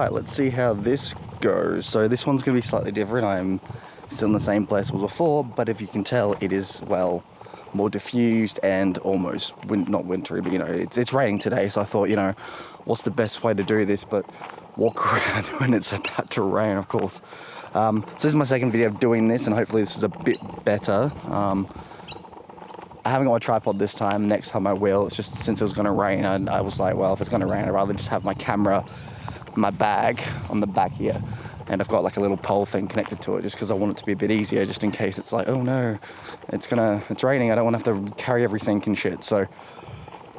Alright, let's see how this goes. So this one's going to be slightly different. I'm still in the same place as before, but if you can tell, it is, well, more diffused and almost, not wintry, but, you know, it's raining today, so I thought, you know, what's the best way to do this but walk around when it's about to rain, of course. So this is my second video of doing this, and hopefully this is a bit better. I haven't got my tripod this time. Next time I will. It's just since it was going to rain, and I was like, well, if it's going to rain, I'd rather just have my camera, my bag on the back here, and I've got like a little pole thing connected to it just because I want it to be a bit easier, just in case it's like, oh no, it's raining, I don't want to have to carry everything and shit. So,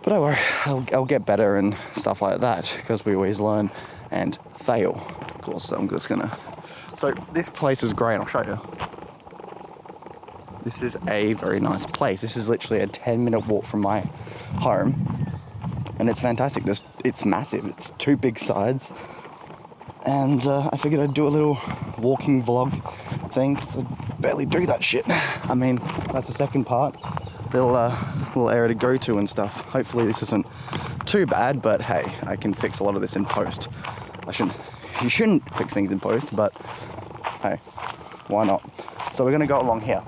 but don't worry, I'll get better and stuff like that, because we always learn and fail. Of course, so I'm just gonna, so this place is great. I'll show you. This is a very nice place. This is literally a 10-minute walk from my home, and it's fantastic. It's massive. It's 2 big sides, and I figured I'd do a little walking vlog thing, because I barely do that shit. I mean, that's the second part. Little area to go to and stuff. Hopefully this isn't too bad, but hey, I can fix a lot of this in post. You shouldn't fix things in post, but hey, why not? So we're gonna go along here.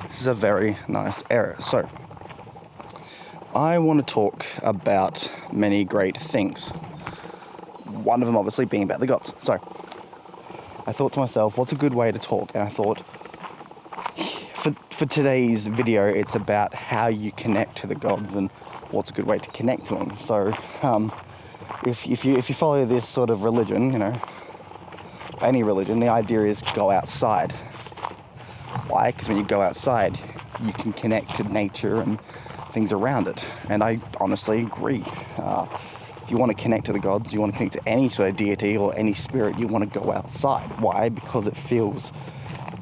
This is a very nice area. So I want to talk about many great things. One of them obviously being about the gods. So I thought to myself, what's a good way to talk? And I thought, for today's video, it's about how you connect to the gods and what's a good way to connect to them. So if you follow this sort of religion, you know, any religion, the idea is go outside. Why? Because when you go outside, you can connect to nature and things around it. And I honestly agree. If you want to connect to the gods, you want to connect to any sort of deity or any spirit, you want to go outside. Why? Because it feels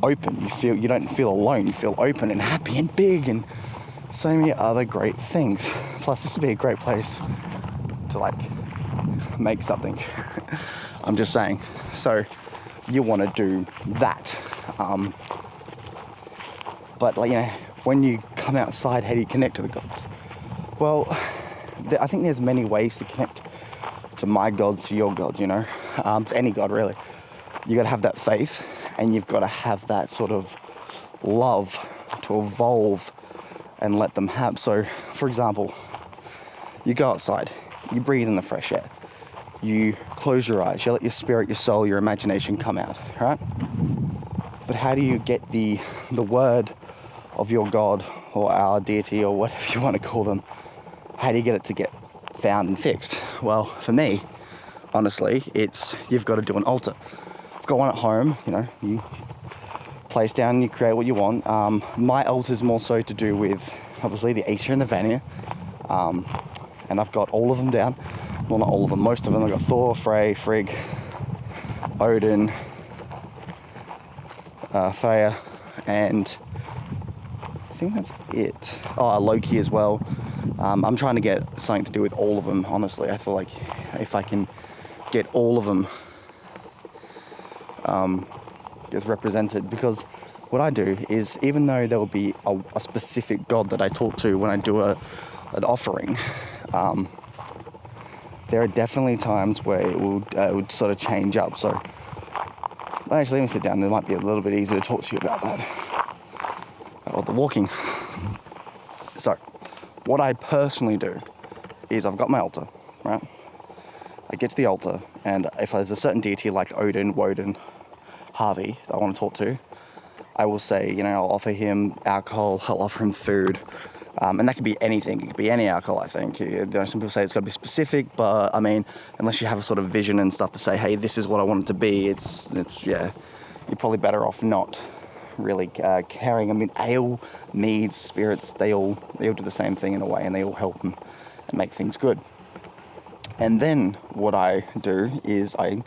open. You don't feel alone. You feel open and happy and big and so many other great things. Plus, this would be a great place to like make something. I'm just saying. So you want to do that. But like, you know, when you come outside, how do you connect to the gods? Well, I think there's many ways to connect to my gods, to your gods, you know, to any god really. You got to have that faith, and you've got to have that sort of love to evolve and let them have. So, for example, you go outside, you breathe in the fresh air, you close your eyes, you let your spirit, your soul, your imagination come out, right? But how do you get the word of your god or our deity or whatever you want to call them? How do you get it to get found and fixed? Well, for me, honestly, you've got to do an altar. I've got one at home, you know, you place down, you create what you want. My altar is more so to do with, obviously, the Aesir and the Vanir. And I've got all of them down. Well, not all of them, most of them. I've got Thor, Frey, Frigg, Odin, Freya, and I think that's it. Oh, Loki as well. I'm trying to get something to do with all of them, honestly. I feel like if I can get all of them gets represented, because what I do is, even though there will be a specific god that I talk to when I do an offering, there are definitely times where it would sort of change up. So actually, let me sit down. It might be a little bit easier to talk to you about that. Or the walking. So, what I personally do is I've got my altar, right? I get to the altar, and if there's a certain deity like Odin, Woden, Harvey that I want to talk to, I will say, you know, I'll offer him alcohol, I'll offer him food, and that could be anything. It could be any alcohol, I think. You know, some people say it's got to be specific, but I mean, unless you have a sort of vision and stuff to say, hey, this is what I want it to be, it's yeah, you're probably better off not really caring. I mean, ale, meads, spirits, they all do the same thing in a way, and they all help them and make things good. And then what I do is I've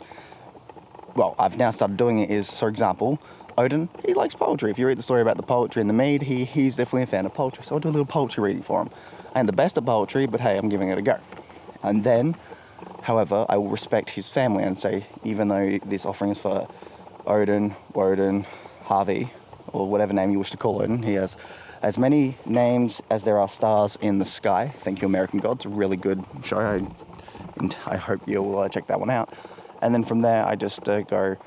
now started doing it is, for example, Odin, he likes poetry. If you read the story about the poetry in the mead, he's definitely a fan of poetry. So I'll do a little poetry reading for him. I ain't the best at poetry, but hey, I'm giving it a go. And then, however, I will respect his family and say, even though this offering is for Odin, Woden, Harvey, or whatever name you wish to call Odin, he has as many names as there are stars in the sky. Thank you, American Gods. Really good show. I and I hope you'll check that one out. And then from there, I just go,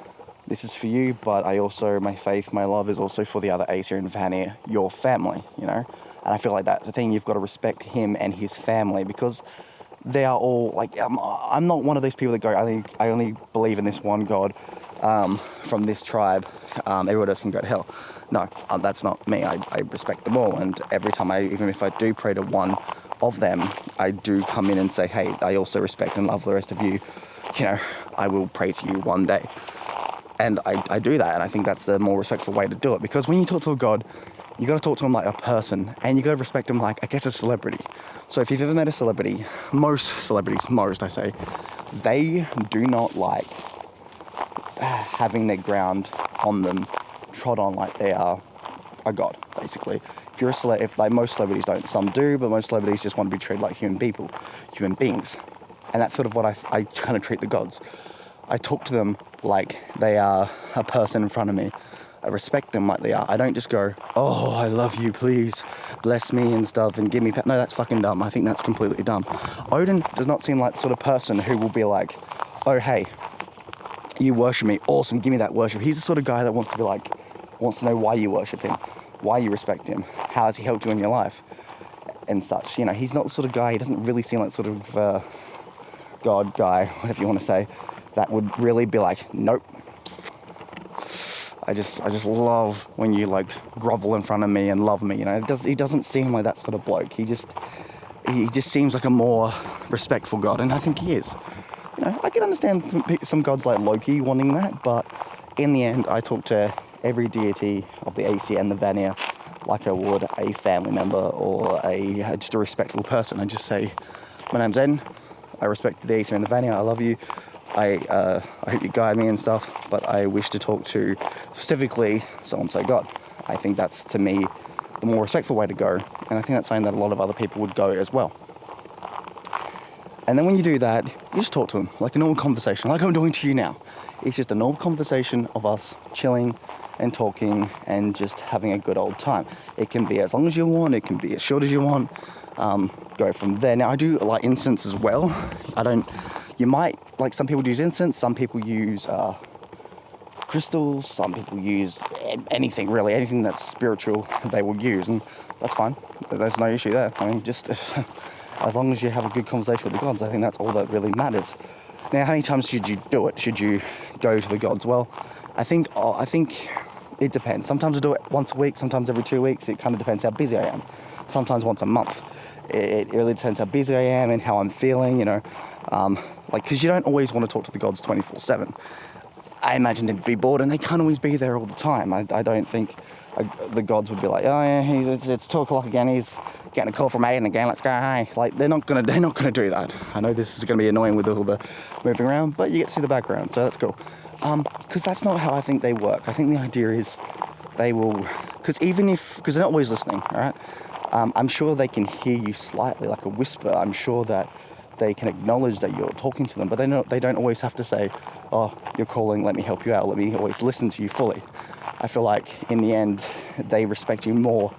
this is for you, but I also, my faith, my love is also for the other Aesir and Vanir, your family, you know? And I feel like that's the thing, you've got to respect him and his family, because they are all, like, I'm not one of those people that go, I only believe in this one God from this tribe, everyone else can go to hell. No, that's not me. I respect them all, and every time even if I do pray to one of them, I do come in and say, hey, I also respect and love the rest of you. You know, I will pray to you one day. And I do that, and I think that's the more respectful way to do it, because when you talk to a God, you got to talk to him like a person, and you got to respect him like, I guess, a celebrity. So if you've ever met a celebrity, most celebrities, I say, they do not like having their ground on them trod on like they are a god, basically. If you're like most celebrities don't, some do, but most celebrities just want to be treated like human beings. And that's sort of what I kind of treat the gods. I talk to them like they are a person in front of me. I respect them like they are. I don't just go, oh, I love you, please bless me and stuff and give me... No, that's fucking dumb. I think that's completely dumb. Odin does not seem like the sort of person who will be like, oh, hey, you worship me, awesome, give me that worship. He's the sort of guy that wants to know why you worship him, why you respect him, how has he helped you in your life, and such. You know, he's not the sort of guy, he doesn't really seem like sort of God guy, whatever you want to say, that would really be like, nope. I just love when you like grovel in front of me and love me, you know. He doesn't seem like that sort of bloke. He just seems like a more respectful God, and I think he is. You know, I can understand some gods like Loki wanting that, but in the end, I talk to every deity of the Aesir and the Vanir like I would a family member or just a respectful person. I just say, my name's Ed, I respect the Aesir and the Vanir, I love you, I hope you guide me and stuff, but I wish to talk to specifically so-and-so God. I think that's, to me, the more respectful way to go, and I think that's something that a lot of other people would go as well. And then when you do that, you just talk to him like a normal conversation, like I'm doing to you now. It's just a normal conversation of us chilling and talking and just having a good old time. It can be as long as you want, it can be as short as you want. Go from there. Now, I do like incense as well. You might, like some people use incense, some people use crystals, some people use anything really, anything that's spiritual they will use, and that's fine. There's no issue there. I mean, just as long as you have a good conversation with the gods, I think that's all that really matters. Now, how many times should you do it? Should you go to the gods? Well, I think it depends. Sometimes I do it once a week, sometimes every 2 weeks. It kind of depends how busy I am. Sometimes once a month. It really depends how busy I am and how I'm feeling, you know. Because you don't always want to talk to the gods 24/7. I imagine they'd be bored, and they can't always be there all the time. I don't think the gods would be like, oh yeah, it's 2 o'clock again. He's getting a call from Aiden again. Let's go. Hey, like they're not gonna do that. I know this is gonna be annoying with all the moving around, but you get to see the background, so that's cool. Because that's not how I think they work. I think the idea is they will, because they're not always listening, all right? I'm sure they can hear you slightly, like a whisper. I'm sure that they can acknowledge that you're talking to them, but they don't always have to say, oh, you're calling, let me help you out, let me always listen to you fully. I feel like in the end, they respect you more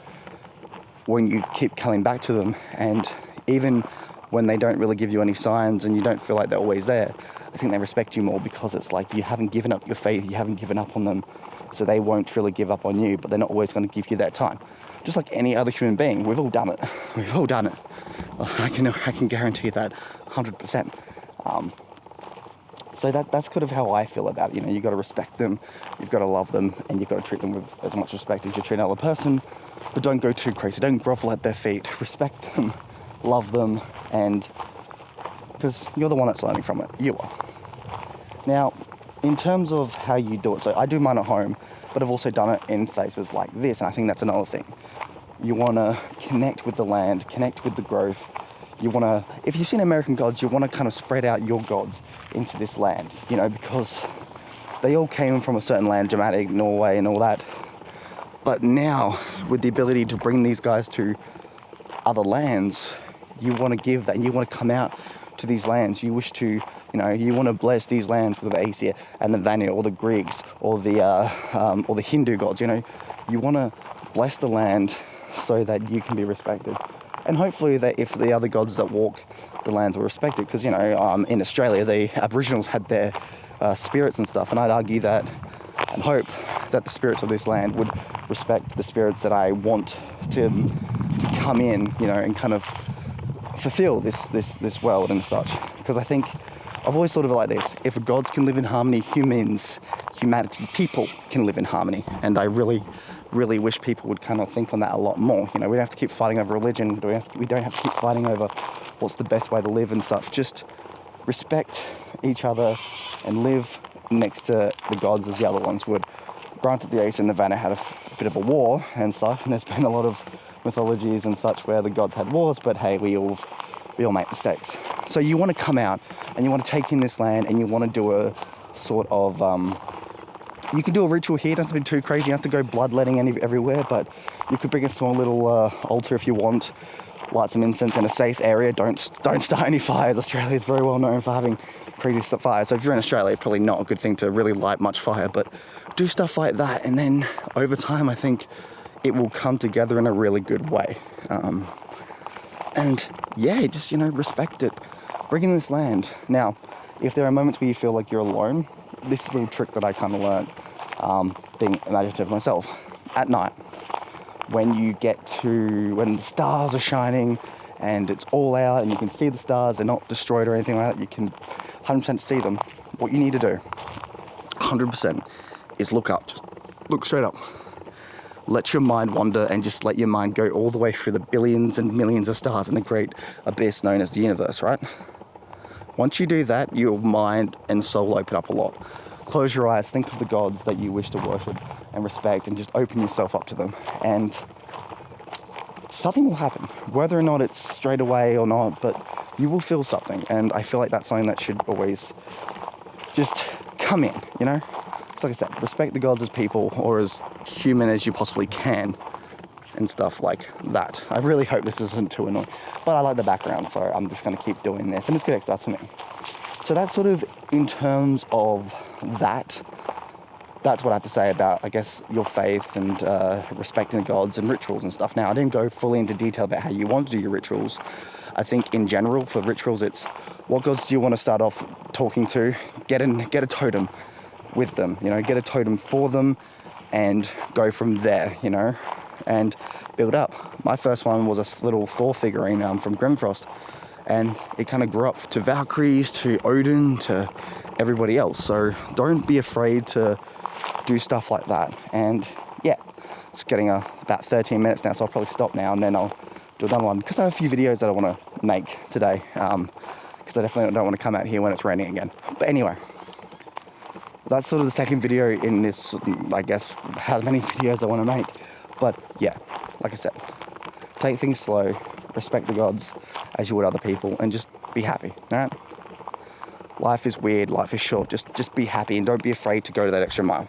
when you keep coming back to them, and even when they don't really give you any signs and you don't feel like they're always there, I think they respect you more because it's like you haven't given up your faith, you haven't given up on them, so they won't truly give up on you, but they're not always going to give you that time. Just like any other human being, we've all done it. We've all done it. I can guarantee that 100%. So that's kind of how I feel about it. You know, you've got to respect them, you've got to love them, and you've got to treat them with as much respect as you treat another person, but don't go too crazy. Don't grovel at their feet. Respect them, love them, and because you're the one that's learning from it. You are. Now, in terms of how you do it, so I do mine at home, but I've also done it in places like this, and I think that's another thing. You want to connect with the land, connect with the growth. You want to, if you've seen American Gods, you want to kind of spread out your gods into this land, you know, because they all came from a certain land, Germanic, Norway and all that. But now, with the ability to bring these guys to other lands, you want to give that, and you want to come out to these lands. You wish to, you know, you want to bless these lands with the Aesir and the Vanir, or the Greeks, or the Hindu gods, you know. You want to bless the land so that you can be respected. And hopefully that if the other gods that walk the lands will respect it, because, you know, in Australia, the Aboriginals had their spirits and stuff, and I'd argue that and hope that the spirits of this land would respect the spirits that I want to come in, you know, and kind of fulfill this world and such. Because I think I've always thought of it like this: if gods can live in harmony, humanity, people can live in harmony. And I really wish people would kind of think on that a lot more. You know, we don't have to keep fighting over religion. We don't have to keep fighting over what's the best way to live and stuff. Just respect each other and live next to the gods as the other ones would. Granted, the Aesir and the Vanir had a bit of a war and stuff, and there's been a lot of mythologies and such where the gods had wars, but hey, we all make mistakes. So you want to come out and you want to take in this land and you want to do a sort of you can do a ritual here. It doesn't have to be too crazy. You don't have to go bloodletting everywhere, but you could bring a small little altar if you want. Light some incense in a safe area. Don't start any fires. Australia is very well known for having crazy fires. So if you're in Australia, probably not a good thing to really light much fire, but do stuff like that. And then over time, I think it will come together in a really good way. And yeah, just, you know, respect it. Bring in this land. Now, if there are moments where you feel like you're alone, this is a little trick that I kind of learned, being imaginative myself. At night, when the stars are shining and it's all out and you can see the stars, they're not destroyed or anything like that, you can 100% see them. What you need to do, 100%, is look up. Just look straight up. Let your mind wander and just let your mind go all the way through the billions and millions of stars in the great abyss known as the universe, right? Once you do that, your mind and soul open up a lot. Close your eyes, think of the gods that you wish to worship and respect, and just open yourself up to them. And something will happen, whether or not it's straight away or not, but you will feel something. And I feel like that's something that should always just come in, you know? So like I said, respect the gods as people, or as human as you possibly can, and stuff like that. I really hope this isn't too annoying, but I like the background, so I'm just going to keep doing this, and it's good exercise for me. So that's sort of in terms of that. That's what I have to say about, I guess, your faith and respecting the gods and rituals and stuff. Now, I didn't go fully into detail about how you want to do your rituals. I think in general, for rituals, it's what gods do you want to start off talking to? Get a totem with them, you know, get a totem for them and go from there, you know, and build up. My first one was a little Thor figurine from Grimfrost, and it kind of grew up to Valkyries, to Odin, to everybody else. So don't be afraid to do stuff like that. And yeah, it's getting about 13 minutes now, so I'll probably stop now and then I'll do another one, because I have a few videos that I want to make today, because I definitely don't want to come out here when it's raining again. But anyway, that's sort of the second video in this, I guess, how many videos I want to make. But yeah, like I said, take things slow, respect the gods as you would other people, and just be happy, all right? Life is weird, life is short, just be happy and don't be afraid to go to that extra mile.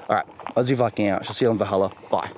All right, Aussie Viking out. Shall see you on Valhalla. Bye.